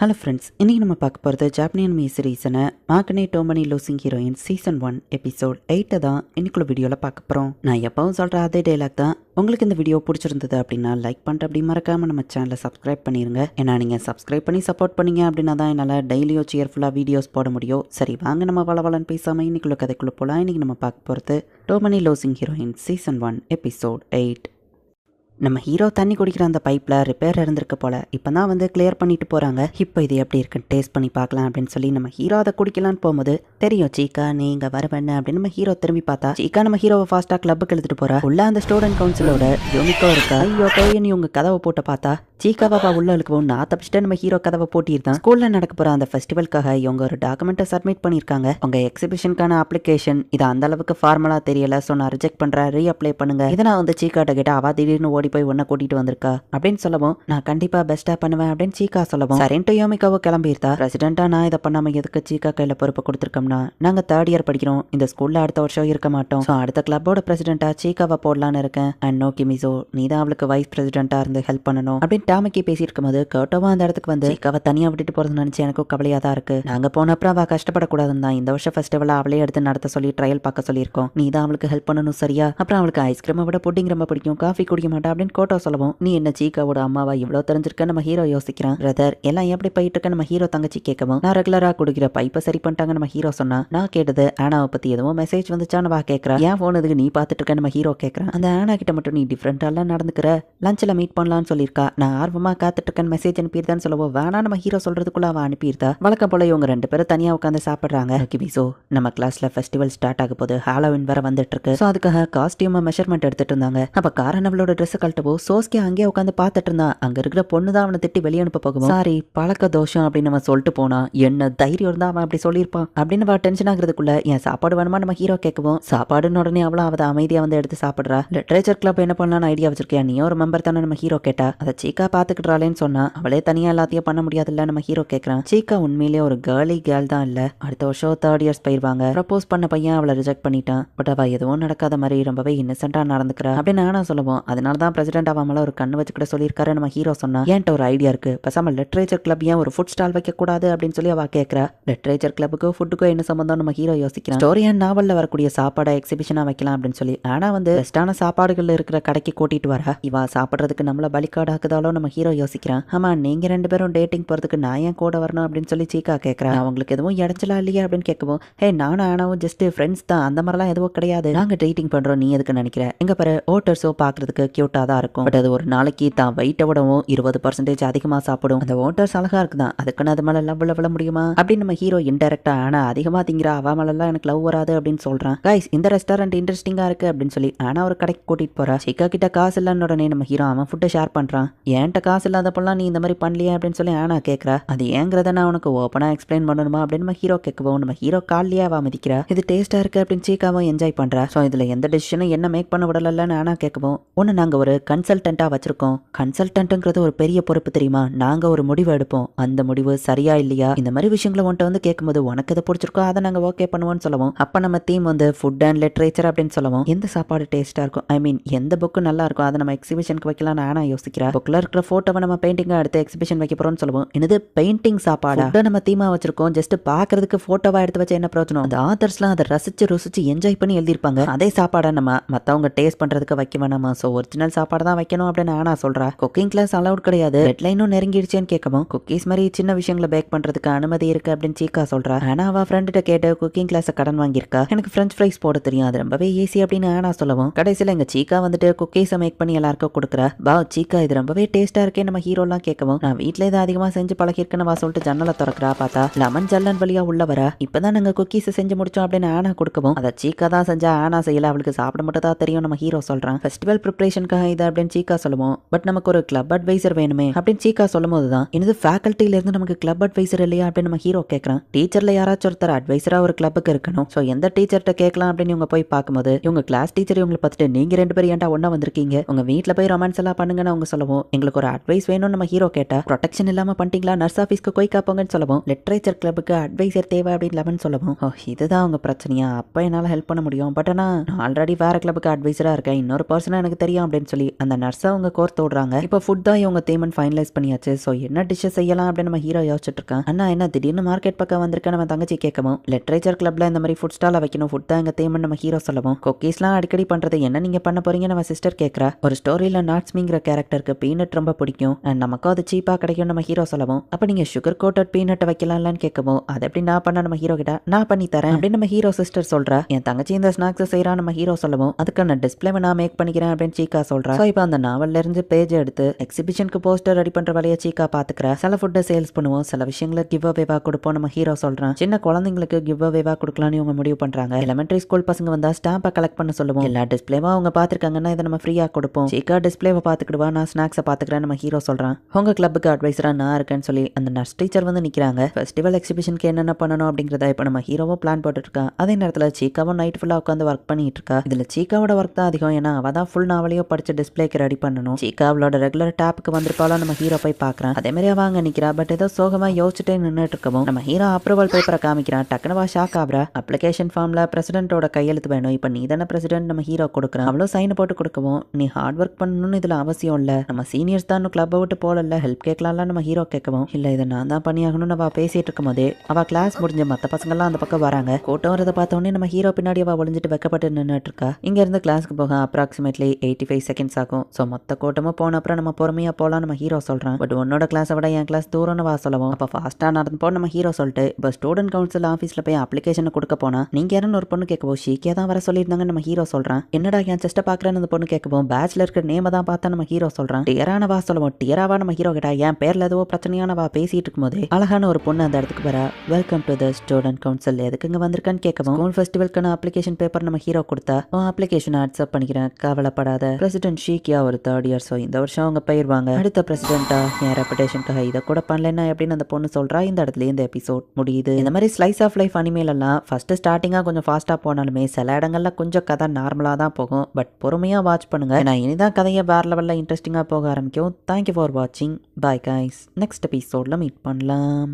Hello friends, இன்றைக்கி நம்ம பார்க்க போகிறது ஜாப்பனியன் மீ சீரீஸனை Makeine too many losing heroine season 1 episode 8 தான் இன்னைக்குள்ள வீடியோவில் பார்க்க போகிறோம். நான் எப்பவும் சொல்கிற அதே டைலாக் தான். உங்களுக்கு இந்த வீடியோ பிடிச்சிருந்தது அப்படின்னா லைக் பண்ணிட்டு அப்படி மறக்காமல் நம்ம சேனலை சப்ஸ்கிரைப் பண்ணிடுங்க. ஏன்னா நீங்கள் சப்ஸ்கிரைப் பண்ணி சப்போர்ட் பண்ணீங்க அப்படின்னா தான் என்னால் டெய்லியோ சியர்ஃபுல்லாக வீடியோஸ் போட முடியும். சரி வாங்க நம்ம வளவலன்னு பேசாமல் இன்னைக்குள்ள கதைக்குள்ளே போகலாம். இன்றைக்கி நம்ம பார்க்க போகிறது டோமனி லூசிங் ஹீரோயின் சீசன் 1 எபிசோட் 8. நம்ம ஹீரோ தண்ணி குடிக்கிற அந்த பைப்பில் ரிப்பேர் இருந்திருக்கு போல. இப்போ தான் வந்து கிளியர் பண்ணிட்டு போகிறாங்க. இப்போ இது எப்படி இருக்குன்னு டேஸ்ட் பண்ணி பார்க்கலாம் அப்படின்னு சொல்லி நம்ம ஹீரோ அதை குடிக்கலான்னு போகும்போது தெரியும் சீக்கா நீங்க வரவேன்னு அப்படின்னு நம்ம ஹீரோ திரும்பி பார்த்தா சீக்கா நம்ம ஹீரோவை ஃபாஸ்ட்டாக கிளப்புக்கு எழுதிட்டு போறா. உள்ள அந்த ஸ்டூடெண்ட் கவுன்சிலோட யோமிக்கோ இருக்கா. ஐயோ கையன்னு உங்க கதவை போட்டு பார்த்தா சீக்கா பாப்பா உள்ள இழுக்கவும் நான் தப்பிச்சுட்டு நம்ம ஹீரோ கதவை போட்டிருந்தான். ஸ்கூல்ல நடக்க போற அந்த ஃபெஸ்டிவலுக்காக இவங்க ஒரு டாக்குமெண்ட்டை சப்மிட் பண்ணியிருக்காங்க. உங்க எக்ஸிபிஷனுக்கான அப்ளிகேஷன் இது அந்த அளவுக்கு ஃபார்மலா தெரியல, ஸோ நான் ரிஜெக்ட் பண்றேன், ரீஅப்ளை பண்ணுங்க. இதை நான் வந்து சீக்காட்ட கேட்ட அவ திடீர்னு ஓடி போய் ஒன்ன கூட்டிட்டு வந்திருக்கா அப்படின்னு சொல்லவும் நான் கண்டிப்பா பெஸ்டா பண்ணுவேன் அப்படின்னு சீக்கா சொல்லவும் சரின்ட்டு யோமிக்காவோ கிளம்பியிருந்தா. பிரசிடென்ட்டா நான் இதை பண்ணாம எதுக்கு சீக்கா கையில பொறுப்பு கொடுத்துருக்கோம்னா நாங்க 3rd இயர் படிக்கிறோம், இந்த ஸ்கூல்ல அடுத்த வருஷம் இருக்க மாட்டோம், ஸோ அடுத்த கிளப்போட பிரசிடென்ட்டா சீக்காவை போடலான்னு இருக்கேன். அண்ட் நோ கிமிசோ நீ தான் அவளுக்கு வைஸ் பிரசிடென்ட்டா இருந்து ஹெல்ப் பண்ணணும் அப்படின்னு டாமிக்கி பேசியிருக்கும் போது கேட்டோவா அந்த இடத்துக்கு வந்து சீக்காவை தனியா விட்டுட்டு போறது நினைச்சு எனக்கும் கவலையா தான் இருக்கு. நாங்க போன அப்புறம் அவ கஷ்டப்படக்கூடாதுன்னு தான் இந்த வருஷம் ஃபெஸ்டிவலை அவளே எடுத்து நடத்த சொல்லி ட்ரையல் பார்க்க சொல்லியிருக்கோம். நீ தான் அவளுக்கு ஹெல்ப் பண்ணணும் சரியா. அப்புறம் அவளுக்கு ஐஸ்கிரீமை விட புட்டிங் ரொம்ப பிடிக்கும், காஃபி குடிக்க மாட்டா அப்படின்னு கோட்டோ சொல்லவும் நீ என்ன சீக்காவோட அம்மாவா இவ்வளவு தெரிஞ்சிருக்க நம்ம ஹீரோ யோசிக்கிறான். பிரதர் எல்லாம் எப்படி போயிட்டு இருக்க நம்ம ஹீரோ தங்கச்சி கேட்கவும் நான் ரெகுலரா குடிக்கிற பைப்பை சரி பண்ணிட்டாங்க நம்ம ஹீரோ சொன்னா. நான் கேட்டது ஆனாவை பத்தி எதுவும் மெசேஜ் வந்துச்சான்னு வா கேட்கறா. ஏன் போன் எதுக்கு நீ பார்த்துட்டு இருக்க நம்ம ஹீரோ கேட்கறான். அந்த ஆனா கிட்ட மட்டும் நீ டிஃப்ரெண்டாலாம் நடந்துக்கிற, லஞ்சில் மீட் பண்ணலாம்னு சொல்லியிருக்கா, நான் ஆர்வமா காத்துட்டு இருக்கேன் மெசேஜ் அனுப்பியிருந்தான்னு சொல்லவும் வேணா நம்ம ஹீரோ சொல்றதுக்குள்ள அவன் அனுப்பியிருந்தா. வழக்கம் போல இவங்க 2 பேரும் தனியா உட்காந்து சாப்பிடுறாங்க. கிமிசோ நம்ம கிளாஸ்ல ஃபெஸ்டிவல் ஸ்டார்ட் ஆக போது ஹாலோவின் வர வந்துட்டு இருக்கு, ஸோ அதுக்காக காஸ்டியூம் மெஷர்மெண்ட் எடுத்துட்டு இருந்தாங்க. அப்ப காரன் அவளோட ட்ரெஸ் கழட்டவோ சோஸ்கே அங்கேயே உட்காந்து பார்த்துட்டு இருந்தான். அங்க இருக்கிற பொண்ணு தான் அவனை திட்டி வெளியே அனுப்ப போகும். சாரி பழக்க தோஷம் அப்படின்னு நம்ம சொல்லிட்டு போனா என்ன தைரியம் இருந்தா அவன் அப்படி சொல்லியிருப்பான் அப்படின்னு அவ டென்ஷன் ஆகுறதுக்குள்ள என் சாப்பாடு வேணுமா நம்ம ஹீரோ கேட்கவும் சாப்பாடுன்னு உடனே அவளும் அவ அமைதியா வந்து எடுத்து சாப்பிடுறா. லிட்ரேச்சர் கிளப் என்ன பண்ணலாம்னு ஐடியா வச்சிருக்கியா, நீ ஒரு மெம்பர் தானே நம்ம ஹீரோ கேட்டா. அதை சீக்கா பாத்துக்கிட்டாளேன்னு சொன்னா அவளே தனியா எல்லாத்தையும் பண்ண முடியாதுல்ல நம்ம ஹீரோ கேட்கறான். சீக்கா உண்மையிலேயே ஒரு கேர்ள் தான் இல்ல, அடுத்த வருஷம் 3rd இயர்ஸ் போயிருவாங்க. ப்ரப்போஸ் பண்ண பையன் அவளை ரிஜெக்ட் பண்ணிட்டான், பட் அவ எதுவும் நடக்காத மாதிரி ரொம்பவே இன்னசென்ட்டா நடந்துக்கிறா அப்படின்னு நானா சொல்லுவோம். அதனாலதான் பிரசிடென்ட் அவன் மேல ஒரு கண்ணு வச்சுக்கிட்ட சொல்லியிருக்காரு நம்ம ஹீரோ சொன்னா. ஏன்ட்ட ஒரு ஐடியா இருக்கு, பேசாம லிட்ரேச்சர் கிளப் ஏன் ஒரு ஃபுட் ஸ்டால் வைக்க கூடாது அப்படின்னு சொல்லி அவ கேட்கறா. லிட்ரேச்சர் கிளப்புக்கு ஃபுட்டுக்கோ என்ன சம்பந்தம் நம்ம ஹீரோ யோசிக்கிறான். ஸ்டோரி அண்ட் நாவல்ல வரக்கூடிய சாப்பாடை எக்ஸிபிஷனா வைக்கலாம் அப்படின்னு சொல்லி ஆனா வந்து பெஸ்டான சாப்பாடுகள் இருக்கிற கடைக்கு கூட்டிட்டு வரா. இவா சாப்பிடுறதுக்கு நம்மள பலிக்காடு ஆக்குதாலோ நம்ம ஹீரோ யோசிக்கிறான். ஆமா நீங்க 2 பேரும் டேட்டிங் போறதுக்கு நான் ஏன் கூட வரணும் அப்படின்னு சொல்லி சீக்கா கேட்கறேன். அவங்களுக்கு எதுவும் இடைஞ்சலா இல்லையா அப்படின்னு கேட்கவும் ஹே நானும் ஆனாவும் ஜஸ்ட் ஃப்ரெண்ட்ஸ் தான், அந்த மாதிரிலாம் எதுவும் கிடையாது, நாங்க டேட்டிங் பண்றோம், நீ எதுக்கு நினைக்கிற. எங்க பாரு ஓட்டர்ஸோ பாக்குறதுக்கு கியூட்டா தான் இருக்கும், பட் அது ஒரு நாளைக்கு தான் வெயிட்டை விடவும் 20% அதிகமா சாப்பிடும். அந்த ஓட்டர்ஸ் அழகா இருக்குதான், அதுக்குன்னு அது மேல லவ் விழ முடியுமா அப்படின்னு நம்ம ஹீரோ இன்டெரக்டா ஆனா அதிகமா திங்கிறா அவ மேலாம் எனக்கு லவ் வராது அப்படின்னு சொல்றான். கைஸ் இந்த ரெஸ்டாரண்ட் இன்ட்ரெஸ்டிங்கா இருக்கு அப்படின்னு சொல்லி ஆனா ஒரு கடைக்கு கூட்டிட்டு போறா. சீக்கா கிட்ட காசு இல்லன்னு உடனே நம்ம ஹீரோ அவன் ஃபுட்டை ஷேர் பண்றான். ஏன்ட்ட காசு இல்லாதப்பெல்லாம் நீ இந்த மாதிரி பண்ணலையா அப்படின்னு சொல்லி ஆனா கேட்கறா. அது ஏங்கிறத நான் உனக்கு ஓப்பனா எக்ஸ்பிளைன் பண்ணணுமா அப்படின்னு நம்ம ஹீரோ கேட்கவும் நம்ம ஹீரோ காலியா அவ மதிக்கிறா. இது டேஸ்டா இருக்கு அப்படின்னு சீக்காவும் என்ஜாய் பண்றா. ஸோ இதுல எந்த டெசிஷனும் என்ன மேக் பண்ண விடலன்னு ஆனா கேட்கவும் ஒன்னு நாங்க ஒரு கன்சல்டன்டா வச்சிருக்கோம், கன்சல்டன்ட்ங்கிறது ஒரு பெரிய பொறுப்பு தெரியுமா, நாங்க ஒரு முடிவு எடுப்போம், அந்த முடிவு சரியா இல்லையா இந்த மாதிரி விஷயங்களை உன்ட்ட வந்து கேட்கும்போது உனக்கு எதை பிடிச்சிருக்கோ அதை நாங்க ஓகே பண்ணுவோம்னு சொல்லவும் அப்ப நம்ம தீம் வந்து ஃபுட் அண்ட் லிட்ரேச்சர் அப்படின்னு சொல்லவும் எந்த சாப்பாடு டேஸ்டா இருக்கும், ஐ மீன் எந்த புக்கு நல்லா இருக்கும் அதை நம்ம எக்ஸிபிஷனுக்கு வைக்கலாம்னு ஆனா யோசிக்கிறா. புக்ல இருக்கிற போட்டோவை நம்ம பெயிண்டிங்கா எடுத்து எக்ஸிபிஷன் வைக்க போறோம்னு சொல்லுவோம். என்னது பெயிண்டிங் சாப்பாடா, நம்ம தீமா வச்சிருக்கோம், ஜஸ்ட் பாக்குறதுக்கு போட்டோவா எடுத்து வச்ச என்ன பிரயோஜனம், அந்த ஆத்தர்ஸ்லாம் அதை ரசிச்சு ருசிச்சு என்ஜாய் பண்ணி எழுதிருப்பாங்க, அதே சாப்பாடை நம்ம மத்தவங்க டேஸ்ட் பண்றதுக்கு வைக்க வேணாமா, சோ ஒரிஜினல் சாப்பாடு தான் வைக்கணும் அப்படின்னு ஆனா சொல்றா. குக்கிங் கிளாஸ் அலவுட் கிடையாது, டெட்லைனும் நெருங்கிடுச்சேன்னு கேட்கவும் குக்கீஸ் மாதிரி சின்ன விஷயங்களை பேக் பண்றதுக்கு அனுமதி இருக்கு அப்படின்னு சீக்கா சொல்றா. ஆனா அவ ஃப்ரெண்ட்ட கேட்டு குக்கிங் கிளாஸ் கடன் வாங்கியிருக்கா. எனக்கு ஃப்ரெஞ்ச் ஃப்ரைஸ் போட தெரியும், அது ரொம்பவே ஈஸி அப்படின்னு ஆனா சொல்லவும் கடைசியில எங்க சீக்கா வந்துட்டு குக்கீஸை மேக் பண்ணி எல்லாருக்கும் கொடுக்குறா. பா சீக்கா இது ரொம்பவே டேஸ்டா இருக்கே நம்ம ஹீரோலாம் கேட்கவும் நான் வீட்ல இதை அதிகமா செஞ்சு பழகிருக்கேன்னு வா சொல்லிட்டு ஜன்னலை திறக்கிறா. பார்த்தா லெமன் ஜல்லன் வழியா உள்ள வர இப்பதான் நாங்க குக்கீஸ் செஞ்சு முடிச்சோம் அப்படின்னு ஆனா கொடுக்கவும் அதை சீக்கா தான் செஞ்சா ஆனா செய்யல, அவளுக்கு சாப்பிட மட்டும் தான் தெரியும் நம்ம ஹீரோ சொல்றான். ஃபெஸ்டிவல் ப்ரிப்பரேஷனுக்காக இது அப்படின்னு சீக்கா சொல்லுவோம், பட் நமக்கு ஒரு கிளப் அட்வைசர் வேணுமே அப்படின்னு சீக்கா சொல்லும் போதுதான் என்னது ஃபேக்கல்ட்டில இருந்து நமக்கு கிளப் அட்வைசர் இல்லையா அப்படின்னு நம்ம ஹீரோ கேட்கறான். டீச்சர்ல யாராச்சும் ஒருத்தர் அட்வைசரா ஒரு கிளப்புக்கு இருக்கணும், சோ எந்த டீச்சர்கிட்ட கேட்கலாம் அப்படின்னு இவங்க போய் பார்க்கும்போது இவங்க கிளாஸ் டீச்சர் இவங்களை பார்த்துட்டு நீங்க 2 பேரும் ஏன்டா ஒண்ணா வந்திருக்கீங்க, உங்க வீட்டுல போய் ரொமான்ஸ் எல்லாம் பண்ணுங்கன்னு அவங்க சொல்லவும் எங்களுக்கு ஒரு அட்வைஸ் வேணும்னு நம்ம ஹீரோ கேட்டா ப்ரொடெக்ஷன் இல்லாம பண்ணிட்டீங்களா, நர்ஸ் ஆஃபீஸ்க்கு போய் காப்போங்கன்னு சொல்லவும் லிட்ரேச்சர் கிளப்புக்கு அட்வைசர் தேவை அப்படின்னு லெமன் சொல்லவும் இதுதான் அவங்க பிரச்சனையா, அப்ப என்னால ஹெல்ப் பண்ண முடியும், பட் ஆனா நான் ஆல்ரெடி வேற கிளப்புக்கு அட்வைசரா இருக்கேன், இன்னொரு பர்சனா எனக்கு தெரியும் அப்படின்னு சொல்லி சொல்லி அந்த நர்ஸை அவங்க கோர்த்து விடுறாங்க. இப்போ ஃபுட் தான் இவங்க தேமன் ஃபைனலைஸ் பண்ணியாச்சு. ஸோ என்ன டிஷ்ஷை செய்யலாம் அப்படின்னு நம்ம ஹீரோ யோசிச்சுட்டு இருக்கான். அண்ணா என்ன திடீர்னு மார்க்கெட் பக்கம் வந்திருக்க நம்ம தங்கச்சி கேட்கவும் லிட்ரேச்சர் கிளப்ல இந்த மாதிரி ஃபுட் ஸ்டால வைக்கணும், ஃபுட் தான் எங்க தேமன் நம்ம ஹீரோ சொல்லவும் குக்கீஸ்லாம் அடிக்கடி பண்றது என்ன நீங்க பண்ண போறீங்க நம்ம சிஸ்டர் கேட்கறா. ஒரு ஸ்டோரியில நாட்ஸ்மிங்கிற கேரக்டருக்கு பீனட் ரொம்ப பிடிக்கும் அண்ட் நமக்கும் அது சீப்பா கிடைக்கும் நம்ம ஹீரோ சொல்லவும் அப்ப நீங்க சுகர் கோட்டட் பீனட் வைக்கலாம்லான்னு கேட்கவும் அதை எப்படி நான் பண்ண நம்ம ஹீரோ கிட்ட நான் பண்ணி தரேன் அப்படின்னு நம்ம ஹீரோ சிஸ்டர் சொல்றா. என் தங்கச்சி இந்த ஸ்நாக்ஸ் செய்யறா நம்ம ஹீரோ சொல்லவும் அதுக்கான டிஸ்பிளே நான் மேக் பண்ணிக்கிறேன் அப்படின்னு சீக்கா சொல்றா. ஸோ இப்போ அந்த நாவல்ல இருந்து பேஜ் எடுத்து எக்ஸிபிஷனுக்கு போஸ்டர் ரெடி பண்ற வேலையை சீக்கா பாத்துக்கிறா. சில ஃபுட்டை சேல்ஸ் பண்ணுவோம், சில விஷயங்களை கிவ் அவேவா கொடுப்போம் நம்ம ஹீரோ சொல்றான். சின்ன குழந்தைங்களுக்கு கிவ் அவேவா கொடுக்கலாம்னு இவங்க முடிவு பண்றாங்க. எலிமெண்டரி ஸ்கூல் பசங்க வந்தா ஸ்டாம்பை கலெக்ட் பண்ண சொல்லுவோம். எல்லா டிஸ்பிளேவா அவங்க பாத்துருக்காங்கன்னா இதை நம்ம ஃப்ரீயா கொடுப்போம். சீக்கா டிஸ்பிளேவை பாத்துக்கிடுவா, நான் ஸ்நாக்ஸை பாத்துக்கிறேன் நம்ம ஹீரோ சொல்றான். உங்க கிளப்புக்கு அட்வைசரா நான் இருக்கேன்னு சொல்லி அந்த நர்ஸ் டீச்சர் வந்து நிக்கிறாங்க. ஃபெஸ்டிவல் எக்ஸிபிஷனுக்கு என்னென்ன பண்ணணும் அப்படிங்கறத இப்போ நம்ம ஹீரோவும் பிளான் போட்டுட்டு இருக்கா. அதே நேரத்தில் சீக்காவும் நைட் ஃபுல்லா உட்காந்து ஒர்க் பண்ணிட்டு இருக்கா. இதுல சீக்காவோட ஒர்க் தான் அதிகம், ஏன்னா அவ தான் ஃபுல் நாவலையும் படிச்சு டிஸ்பிளேக்கு ரெடி பண்ணணும். சீக்கா அவளோட ரெகுலர் டேப்புக்கு வந்திருப்பாலும் நம்ம ஹீரோ போய் பாக்குறான். அதே மாதிரி அவ அங்க நிக்கிறா. பட் ஏதோ சோகமா யோசிச்சுட்டே நின்றுட்டு இருக்கவும் நம்ம ஹீரோ அப்ரூவல் பேப்பரை காமிக்கிறான். டக்குனவா ஷாக் ஆகுறா. அப்ளிகேஷன் ஃபார்ம்ல பிரசிடென்ட்டோட கையெழுத்து வேணும், இப்போ நீ தானே பிரசிடென்ட் நம்ம ஹீரோ கொடுக்குறான். அவ்வளோ சைன் போட்டு கொடுக்கவும் நீ ஹார்ட் ஒர்க் பண்ணணும்னு இதுல அவசியம் இல்ல, நம்ம சீனியர்ஸ் தான் கிளப்பை விட்டு போடல, ஹெல்ப் கேட்கலாம்ல நம்ம ஹீரோ கேட்கவும் இல்ல இதை நான் தான் பண்ணியாகணும்னு அவ பேசிட்டு இருக்கும் போதே அவ கிளாஸ் முடிஞ்ச மத்த பசங்க எல்லாம் அந்த பக்கம் வராங்க. கூட்டம் வரதை பார்த்தோன்னே நம்ம ஹீரோ பின்னாடி அவ ஒளிஞ்சிட்டு வெக்கப்பட்டு நின்றுட்டு இருக்கா. இங்க இருந்து கிளாஸ்க்கு போக அப்ராக்சிமேட்லி 85 செகண்ட்ஸ் ஆகும். ஸோ மொத்த கூட்டமும் போன அப்புறம் நம்ம பொறுமையா போலாம் நம்ம ஹீரோ சொல்றான். பட் உன்னோட கிளாஸை விட என் கிளாஸ் தூரம்னு வா சொல்லவும் அப்ப ஃபாஸ்டா நடந்து போ நம்ம ஹீரோ சொல்லிட்டு இப்போ ஸ்டூடெண்ட் கவுன்சில் ஆஃபீஸ்ல போய் அப்ளிகேஷனை கொடுக்க போனா நீங்க யாருன்னு ஒரு பொண்ணு கேட்கவும் ஷீக்கியா தான் வர சொல்லியிருந்தாங்க நம்ம ஹீரோ சொல்றான். என்னடா என் செஸ்ட்டை பாக்குறேன்னு அந்த பொண்ணு கேட்கவும் பேட்ச்ல இருக்கிற நேம தான் பார்த்தா நம்ம ஹீரோ சொல்றான். டியரான வா சொல்லவும் டியராவா நம்ம ஹீரோ கிட்ட என் பேர்ல ஏதோ பிரச்சனையான வா பேசிட்டு இருக்கும் போது அழகான ஒரு பொண்ணு அந்த இடத்துக்கு வரா. Welcome to the student council, எதுக்கு இங்க வந்திருக்கான்னு கேட்கவும் ஸ்கூல் ஃபெஸ்டிவலுக்கான அப்ளிகேஷன் பேப்பர் நம்ம ஹீரோ கொடுத்தா அப்ளிகேஷன் அக்செப்ட் பண்ணிக்கிறேன் கவலைப்படாத, பிரசிடென்ட் ஷீக்கியா ஒரு 3rd இயர், ஸோ இந்த வருஷம் அவங்க போயிருவாங்க, அடுத்த பிரசிடென்ட்டா என் ரெப்புடேஷனுக்காக இதை கூட பண்ணலன்னா அப்படின்னு அந்த பொண்ணு சொல்றா. இந்த இடத்துல இந்த எபிசோட் முடியுது. இந்த மாதிரி ஸ்லைஸ் ஆஃப் லைஃப் அனிமேல எல்லாம் ஃபர்ஸ்ட் ஸ்டார்டிங்கா கொஞ்சம் ஃபாஸ்டா போனாலுமே சில இடங்கள்ல கொஞ்சம் கதை நார்மலா தான் போகும். பட் பொறுமையா வாட்ச் பண்ணுங்க, நான் இனிதான் கதையை வேற லெவல்ல இன்ட்ரெஸ்டிங்கா போக ஆரம்பிக்கும். தேங்க்யூ ஃபார் வாட்சிங், பாய் கைஸ், நெக்ஸ்ட் எபிசோட்ல மீட் பண்ணலாம்.